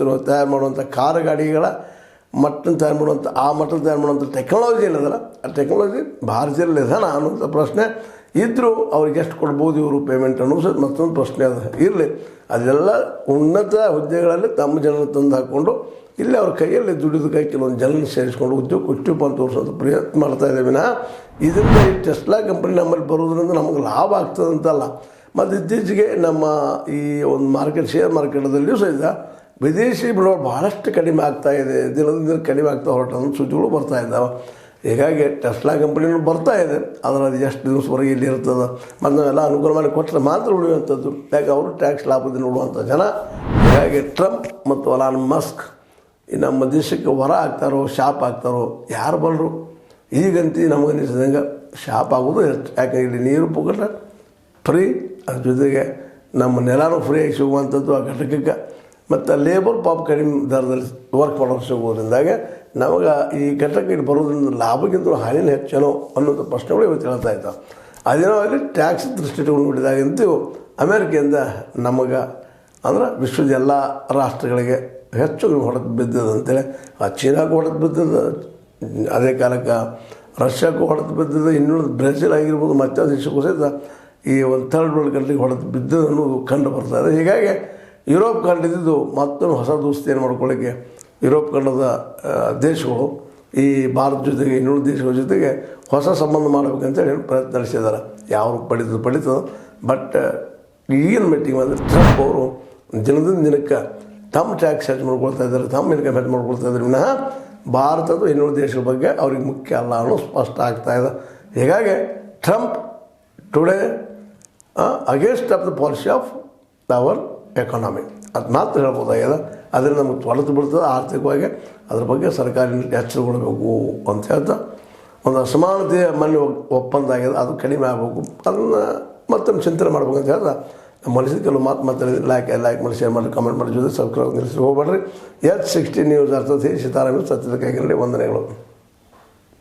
ತಯಾರು ಮಾಡುವಂಥ ಕಾರು ಗಾಡಿಗಳ ಮಟ್ಟನ್ನು ತಯಾರು ಮಾಡುವಂಥ ಆ ಮಟ್ಟನ್ನು ತಯಾರು ಮಾಡುವಂಥ ಟೆಕ್ನಾಲಜಿ ಏನದಲ್ಲ ಆ ಟೆಕ್ನಾಲಜಿ ಭಾರತೀಯರಲ್ಲಿ ಇದಾನ ಅನ್ನೋಂಥ ಪ್ರಶ್ನೆ ಇದ್ದರೂ ಅವ್ರಿಗೆ ಎಷ್ಟು ಕೊಡ್ಬೋದು ಇವರು ಪೇಮೆಂಟ್ ಅನ್ನೋದು ಮತ್ತೊಂದು ಪ್ರಶ್ನೆ ಅದ. ಇರಲಿ, ಅದೆಲ್ಲ ಉನ್ನತ ಹುದ್ದೆಗಳಲ್ಲಿ ತಮ್ಮ ಜನರು ತಂದು ಹಾಕ್ಕೊಂಡು ಇಲ್ಲಿ ಅವ್ರ ಕೈಯಲ್ಲಿ ದುಡಿದು ಕೈ ಕೆಲವೊಂದು ಜನರನ್ನು ಸೇರಿಸ್ಕೊಂಡು ಉದ್ಯೋಗ ಅಂತ ತೋರಿಸೋದು ಪ್ರಯತ್ನ ಮಾಡ್ತಾ ಇದ್ದೇವೆ ವಿನಃ ಇದರಿಂದ ಈ ಟೆಸ್ಲಾ ಕಂಪನಿ ನಮ್ಮಲ್ಲಿ ಬರೋದ್ರಿಂದ ನಮಗೆ ಲಾಭ ಆಗ್ತದಂತಲ್ಲ. ಮತ್ತು ಇತ್ತೀಚೆಗೆ ನಮ್ಮ ಈ ಒಂದು ಶೇರ್ ಮಾರ್ಕೆಟದಲ್ಲಿಯೂ ಸಹಿತ ವಿದೇಶಿ ಬಂಡವಾಳ ಭಾಳಷ್ಟು ಕಡಿಮೆ ಆಗ್ತಾಯಿದೆ, ದಿನದಿಂದ ದಿನ ಕಡಿಮೆ ಆಗ್ತಾ ಹೊರಟಂಥ ಸುದ್ದಿಗಳು ಬರ್ತಾ ಇದ್ದಾವೆ. ಹೀಗಾಗಿ ಟೆಸ್ಲಾ ಕಂಪನಿನೂ ಬರ್ತಾ ಇದೆ, ಆದರೆ ಅದು ಎಷ್ಟು ದಿವಸವರೆಗೆ ಇಲ್ಲಿ ಇರ್ತದೆ ಮತ್ತು ನಾವೆಲ್ಲ ಅನುಕೂಲ ಮಾಡಿ ಕೊಟ್ಟರೆ ಮಾತ್ರ ಉಳಿಯುವಂಥದ್ದು. ಯಾಕೆ ಅವರು ಟ್ಯಾಕ್ಸ್ ಲಾಭದಿಂದ ಉಳುವಂಥ ಜನ. ಹೀಗಾಗಿ ಟ್ರಂಪ್ ಮತ್ತು ಎಲಾನ್ ಮಸ್ಕ್ ಈ ನಮ್ಮ ದೇಶಕ್ಕೆ ಹೊರ ಆಗ್ತಾರೋ ಶಾಪ್ ಆಗ್ತಾರೋ ಯಾರು ಬಲ್ಲರು. ಈಗಂತೂ ನಮಗನ್ನಿಸಿದಂಗೆ ಶಾಪ್ ಆಗೋದು ಹೆಚ್ಚು. ಯಾಕೆ ಇಲ್ಲಿ ನೀರು ಪುಕ್ಕಟ ಫ್ರೀ, ಅದ್ರ ಜೊತೆಗೆ ನಮ್ಮ ನೆಲನೂ ಫ್ರೀಯಾಗಿ ಸಿಗುವಂಥದ್ದು ಆ ಘಟಕಕ್ಕೆ, ಮತ್ತು ಲೇಬರ್ ಕಡಿಮೆ ದರದಲ್ಲಿ ವರ್ಕ್ ಮಾಡೋರು ಸಿಗೋದ್ರಿಂದಾಗೆ ನಮಗೆ ಈ ಘಟಕ ಇಲ್ಲಿ ಬರೋದ್ರಿಂದ ಲಾಭಕ್ಕಿಂತ ಹಾನಿನ ಹೆಚ್ಚೇನೋ ಅನ್ನೋಂಥ ಪ್ರಶ್ನೆಗಳು ಇವತ್ತು ಹೇಳ್ತಾ ಇದ್ದಾವೆ. ಅದೇನೋ ಆಗಲಿ ಟ್ಯಾಕ್ಸ್ ದೃಷ್ಟಿಕೋನ ನೋಡಿದಾಗಂತೂ ಅಮೇರಿಕೆಯಿಂದ ನಮಗೆ ಅಂದ್ರೆ ವಿಶ್ವದ ಎಲ್ಲ ರಾಷ್ಟ್ರಗಳಿಗೆ ಹೆಚ್ಚು ಹೊಡೆದು ಬಿದ್ದದ ಅಂತೇಳಿ. ಆ ಚೀನಾಗೂ ಹೊಡೆದು ಬಿದ್ದದ, ಅದೇ ಕಾಲಕ್ಕೆ ರಷ್ಯಾಕ್ಕೂ ಹೊಡೆದು ಬಿದ್ದದ, ಇನ್ನುಳಿದ ಬ್ರೆಜಿಲ್ ಆಗಿರ್ಬೋದು ಮತ್ತು ದೇಶಕ್ಕೂ ಸಹಿತ ಈ ಒಂದು ಥರ್ಡ್ ವರ್ಲ್ಡ್ ಕಂಟ್ರಿಗೆ ಹೊಡೆದು ಬಿದ್ದದ ಅನ್ನೋದು ಕಂಡು ಬರ್ತಾಯಿದೆ. ಹೀಗಾಗಿ ಯುರೋಪ್ ಖಂಡದಿದ್ದು ಮತ್ತೊಂದು ಹೊಸ ದೋಸ್ತಿಯನ್ನು ಮಾಡ್ಕೊಳ್ಳೋಕ್ಕೆ ಯುರೋಪ್ ಖಂಡದ ದೇಶಗಳು ಈ ಭಾರತ ಜೊತೆಗೆ ಇನ್ನುಳಿದ ದೇಶಗಳ ಜೊತೆಗೆ ಹೊಸ ಸಂಬಂಧ ಮಾಡಬೇಕಂತೇಳಿ ಪ್ರಯತ್ನ ನಡೆಸಿದ್ದಾರೆ. ಯಾವ ಪಡೀತದೆ. ಬಟ್ ಈಗಿನ ಮೀಟಿಂಗ್ ಅಂದರೆ ಟ್ರಂಪ್ ಅವರು ದಿನದಿಂದ ದಿನಕ್ಕೆ ತಮ್ಮ ಟ್ಯಾಕ್ಸ್ ಹೆಚ್ಚು ಮಾಡ್ಕೊಳ್ತಾ ಇದ್ದಾರೆ, ತಮ್ಮ ಇನ್ಕಮ್ ಹೆಚ್ಚು ಮಾಡ್ಕೊಳ್ತಾ ಇದ್ದಾರೆ ವಿನಃ ಭಾರತದ ಇನ್ನುಳಿದ ದೇಶಗಳ ಬಗ್ಗೆ ಅವ್ರಿಗೆ ಮುಖ್ಯ ಅಲ್ಲ ಅನ್ನೋ ಸ್ಪಷ್ಟ ಆಗ್ತಾಯಿದೆ. ಹೀಗಾಗಿ Trump today against of the policy of our economy ಅದು ಮಾತ್ರ ಹೇಳ್ಬೋದಾಗ್ಯದ. ಅದರಿಂದ ನಮಗೆ ತೊಳೆದು ಬಿಡ್ತದೆ ಆರ್ಥಿಕವಾಗಿ. ಅದ್ರ ಬಗ್ಗೆ ಸರ್ಕಾರ ಎಚ್ಚರಗೊಳ್ಬೇಕು ಅಂತ ಹೇಳ್ತಾ ಒಂದು ಅಸಮಾನತೆಯ ಮನೆ ಒಪ್ಪಂದ ಆಗಿದೆ, ಅದು ಕಡಿಮೆ ಆಗಬೇಕು, ಅದನ್ನು ಮತ್ತೊಮ್ಮೆ ಚಿಂತನೆ ಮಾಡ್ಬೇಕು ಅಂತ ಹೇಳ್ತಾ ನಮ್ಮ ಮನಸ್ಸಿನ ಕೆಲವು ಮಾತಾಡಿದ್ರೆ ಲೈಕ್ ಮಾಡಿ, ಶೇರ್ ಮಾಡಿ, ಕಮೆಂಟ್ ಮಾಡಿ, ಜೊತೆ ಸಬ್ಸ್ಕ್ರೈಬ್ ನಿಲ್ಲಿಸಿ ಹೋಗ್ಬೇಡ್ರಿ. H16 ನ್ಯೂಸ್ ಅರ್ಥಾತ್ ಸೀತಾರಾಮ ಸತ್ಯದ ಕೈಗಳಲ್ಲಿ ವಂದನೆಗಳು.